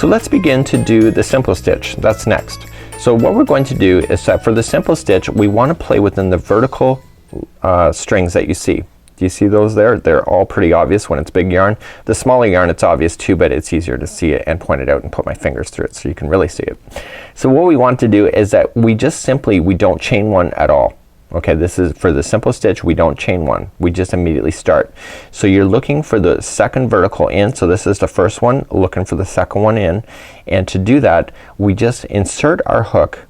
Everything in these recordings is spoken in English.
So let's begin to do the simple stitch. That's next. So what we're going to do is that for the simple stitch we want to play within the vertical strings that you see. Do you see those there? They're all pretty obvious when it's big yarn. The smaller yarn it's obvious too, but it's easier to see it and point it out and put my fingers through it so you can really see it. So what we want to do is that we just simply, we don't chain one at all. Okay, this is for the simple stitch, we don't chain one. We just immediately start. So you're looking for the second vertical in. So this is the first one, looking for the second one in. And to do that, we just insert our hook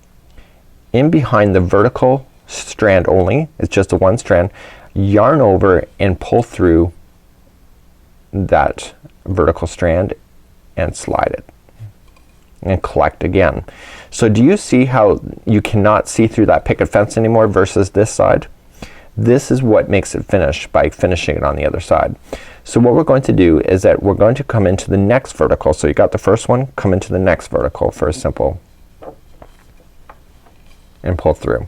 in behind the vertical strand only. It's just a one strand. Yarn over and pull through that vertical strand and slide it. And collect again. So do you see how you cannot see through that picket fence anymore versus this side? This is what makes it finish, by finishing it on the other side. So what we're going to do is that we're going to come into the next vertical. So you got the first one, come into the next vertical for a simple and pull through.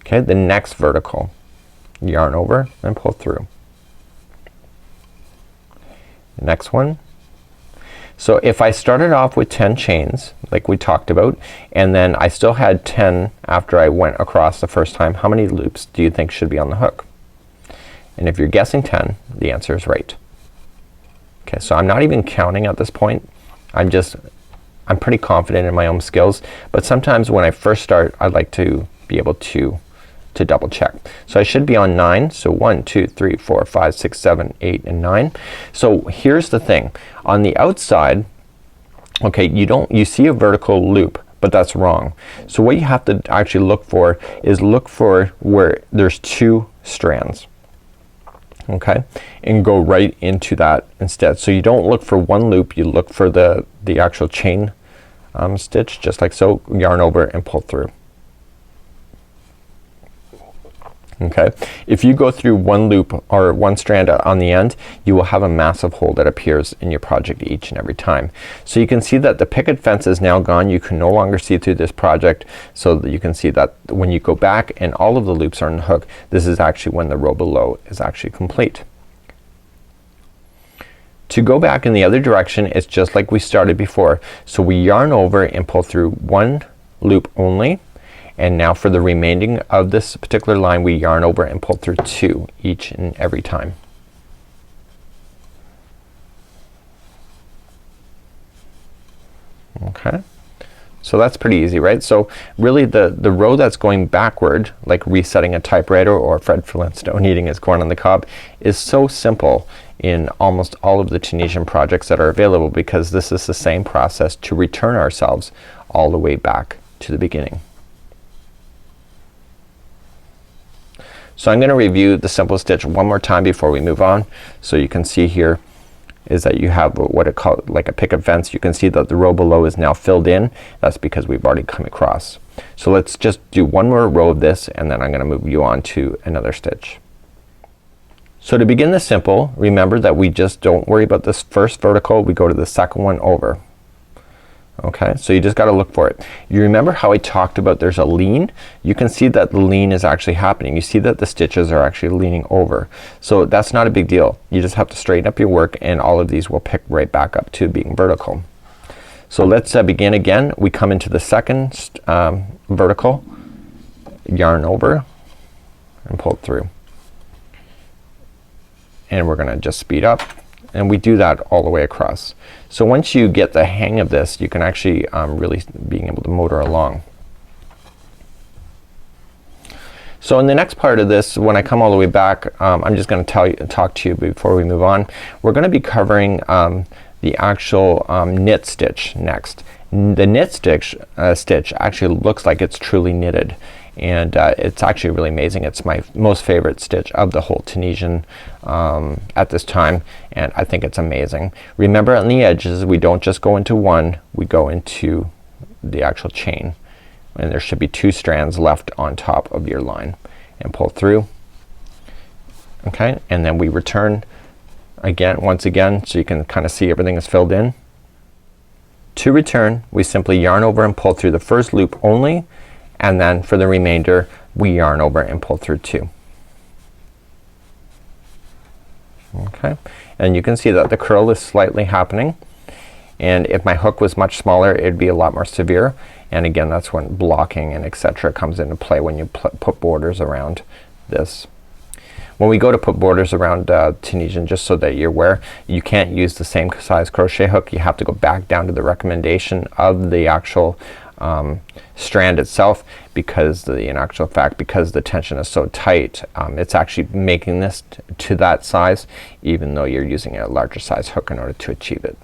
Okay, the next vertical, yarn over and pull through. The next one. So if I started off with 10 chains like we talked about, and then I still had 10 after I went across the first time, how many loops do you think should be on the hook? And if you're guessing 10, the answer is right. Okay, so I'm not even counting at this point. I'm pretty confident in my own skills, but sometimes when I first start I like to be able to double check. So I should be on 9. So 1, 2, 3, 4, 5, 6, 7, 8 and 9. So here's the thing. On the outside, okay, you see a vertical loop, but that's wrong. So what you have to actually look for is look for where there's 2 strands. Okay, and go right into that instead. So you don't look for one loop, you look for the actual chain stitch, just like so. Yarn over and pull through. Okay, if you go through one loop or one strand on the end, you will have a massive hole that appears in your project each and every time. So you can see that the picket fence is now gone. You can no longer see through this project, so that you can see that when you go back and all of the loops are on the hook, this is actually when the row below is actually complete. To go back in the other direction, it's just like we started before. So we yarn over and pull through one loop only. And now for the remaining of this particular line we yarn over and pull through 2 each and every time. Okay, so that's pretty easy, right? So really the row that's going backward, like resetting a typewriter or Fred Flintstone eating his corn on the cob, is so simple in almost all of the Tunisian projects that are available, because this is the same process to return ourselves all the way back to the beginning. So I'm gonna review the simple stitch one more time before we move on. So you can see here is that you have what it called like a picket fence. You can see that the row below is now filled in. That's because we've already come across. So let's just do one more row of this, and then I'm gonna move you on to another stitch. So to begin the simple, remember that we just don't worry about this first vertical, we go to the second one over. Okay, so you just gotta look for it. You remember how I talked about there's a lean? You can see that the lean is actually happening. You see that the stitches are actually leaning over. So that's not a big deal. You just have to straighten up your work and all of these will pick right back up to being vertical. So let's begin again. We come into the second vertical, yarn over and pull through. And we're gonna just speed up. And we do that all the way across. So once you get the hang of this, you can actually really being able to motor along. So in the next part of this, when I come all the way back, I'm just gonna talk to you before we move on. We're gonna be covering the actual knit stitch next. The knit stitch actually looks like it's truly knitted, and it's actually really amazing. It's my most favorite stitch of the whole Tunisian at this time, and I think it's amazing. Remember on the edges we don't just go into one, we go into the actual chain, and there should be 2 strands left on top of your line, and pull through. Okay, and then we return again once again so you can kind of see everything is filled in. To return, we simply yarn over and pull through the first loop only, and then for the remainder we yarn over and pull through 2. Okay, and you can see that the curl is slightly happening. and if my hook was much smaller it'd be a lot more severe, and again that's when blocking and etc comes into play when you put borders around this. When we go to put borders around Tunisian, just so that you're aware, you can't use the same size crochet hook. You have to go back down to the recommendation of the actual strand itself, because in actual fact because the tension is so tight, it's actually making this to that size even though you're using a larger size hook in order to achieve it.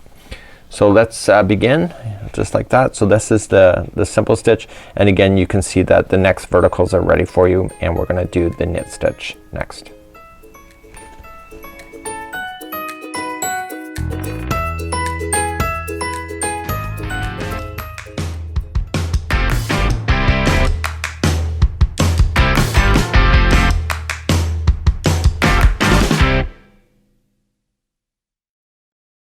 So let's begin just like that. So this is the simple stitch, and again you can see that the next verticals are ready for you, and we're gonna do the knit stitch next.